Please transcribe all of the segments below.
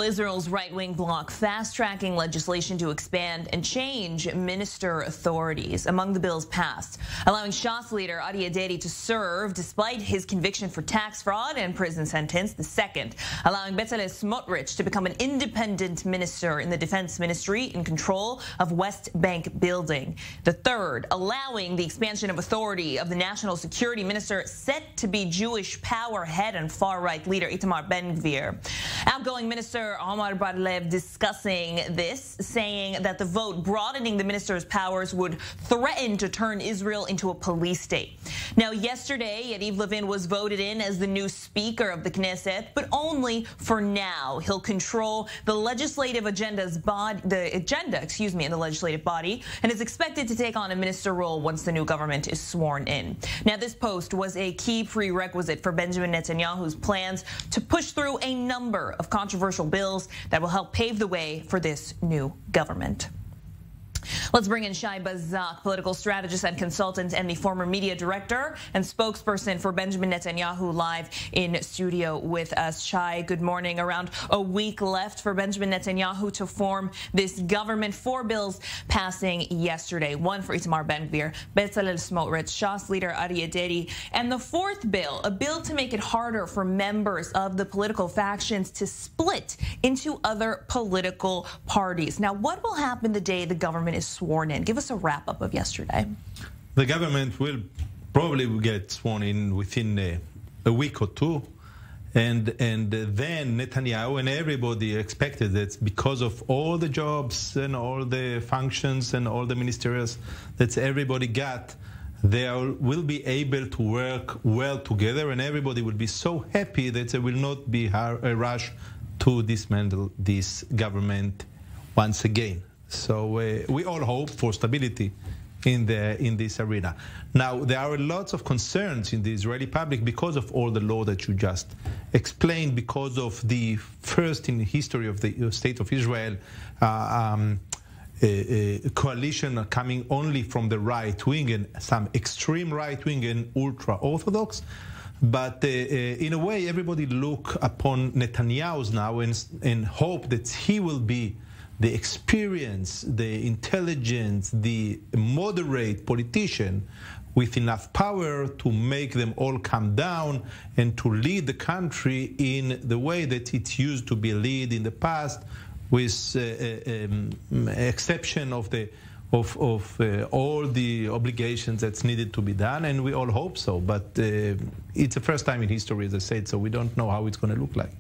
Israel's right-wing bloc fast-tracking legislation to expand and change minister authorities. Among the bills passed, allowing Shas leader Aryeh Deri to serve despite his conviction for tax fraud and prison sentence. The second, allowing Bezalel Smotrich to become an independent minister in the defense ministry in control of West Bank building. The third, allowing the expansion of authority of the national security minister set to be Jewish power head and far-right leader Itamar Ben-Gvir. Outgoing minister Omar Bar-Lev discussing this, saying that the vote broadening the minister's powers would threaten to turn Israel into a police state. Now, yesterday, Yariv Levin was voted in as the new speaker of the Knesset, but only for now. He'll control the legislative in the legislative body, and is expected to take on a minister role once the new government is sworn in. Now, this post was a key prerequisite for Benjamin Netanyahu's plans to push through a number of controversial bills that will help pave the way for this new government. Let's bring in Shai Bazak, political strategist and consultant and the former media director and spokesperson for Benjamin Netanyahu, live in studio with us. Shai, good morning. Around a week left for Benjamin Netanyahu to form this government. 4 bills passing yesterday. One for Itamar Ben-Gvir, Bezalel Smotrich, Shas leader Aryeh Deri, and the 4th bill, a bill to make it harder for members of the political factions to split into other political parties. Now, what will happen the day the government is sworn in? Give us a wrap-up of yesterday. The government will probably get sworn in within a week or two, and then Netanyahu and everybody expected that because of all the jobs and all the functions and all the ministerials that everybody got, they will be able to work well together, and everybody will be so happy that there will not be a rush to dismantle this government once again. So we all hope for stability in this arena. Now, there are lots of concerns in the Israeli public because of all the law that you just explained, because of the first in the history of the state of Israel a coalition coming only from the right wing and some extreme right wing and ultra-Orthodox. But in a way, everybody look upon Netanyahu now and hope that he will be the experience, the intelligence, the moderate politician with enough power to make them all come down and to lead the country in the way that it used to be led in the past, with exception of all the obligations that's needed to be done, and we all hope so. But it's the first time in history, as I said, so we don't know how it's going to look like.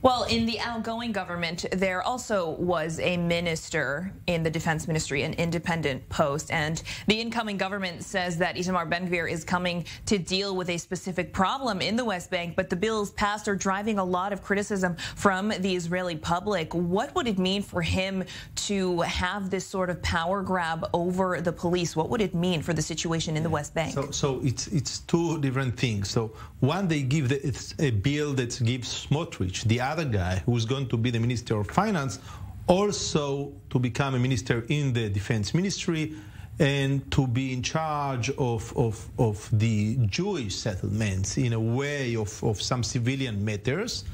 Well, in the outgoing government, there also was a minister in the defense ministry, an independent post, and the incoming government says that Itamar Ben-Gvir is coming to deal with a specific problem in the West Bank, but the bills passed are driving a lot of criticism from the Israeli public. What would it mean for him to have this sort of power grab over the police? What would it mean for the situation in the West Bank? So it's two different things. So one, they give a bill that gives Smotrich, the other guy who's going to be the Minister of Finance, also to become a minister in the defense ministry and to be in charge of the Jewish settlements in a way of some civilian matters.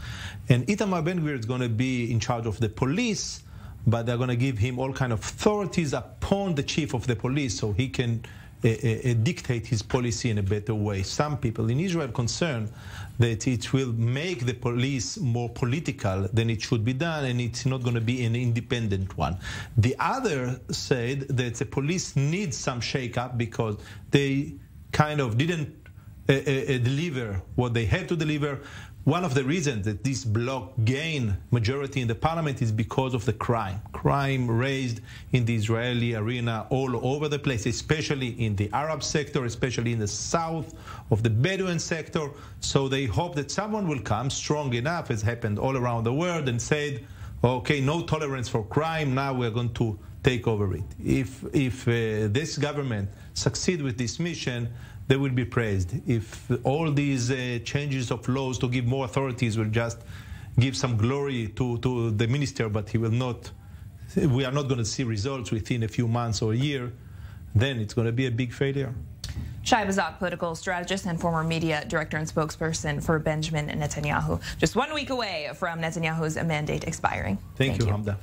And Itamar Ben-Gvir is going to be in charge of the police, but they're going to give him all kind of authorities upon the chief of the police so he can dictate his policy in a better way. Some people in Israel are concerned that it will make the police more political than it should be done, and it's not going to be an independent one. The other said that the police needs some shake-up because they kind of didn't deliver what they had to deliver. One of the reasons that this bloc gained majority in the parliament is because of the crime. Crime raised in the Israeli arena all over the place, especially in the Arab sector, especially in the south of the Bedouin sector. So they hope that someone will come strong enough, as happened all around the world, and said, okay, no tolerance for crime, now we're going to take over it. If this government succeeds with this mission, they will be praised. If all these changes of laws to give more authorities will just give some glory to the minister, but we are not going to see results within a few months or a year, then it's going to be a big failure. Shai Bazak, political strategist and former media director and spokesperson for Benjamin Netanyahu. Just 1 week away from Netanyahu's mandate expiring. Thank you, Hamda.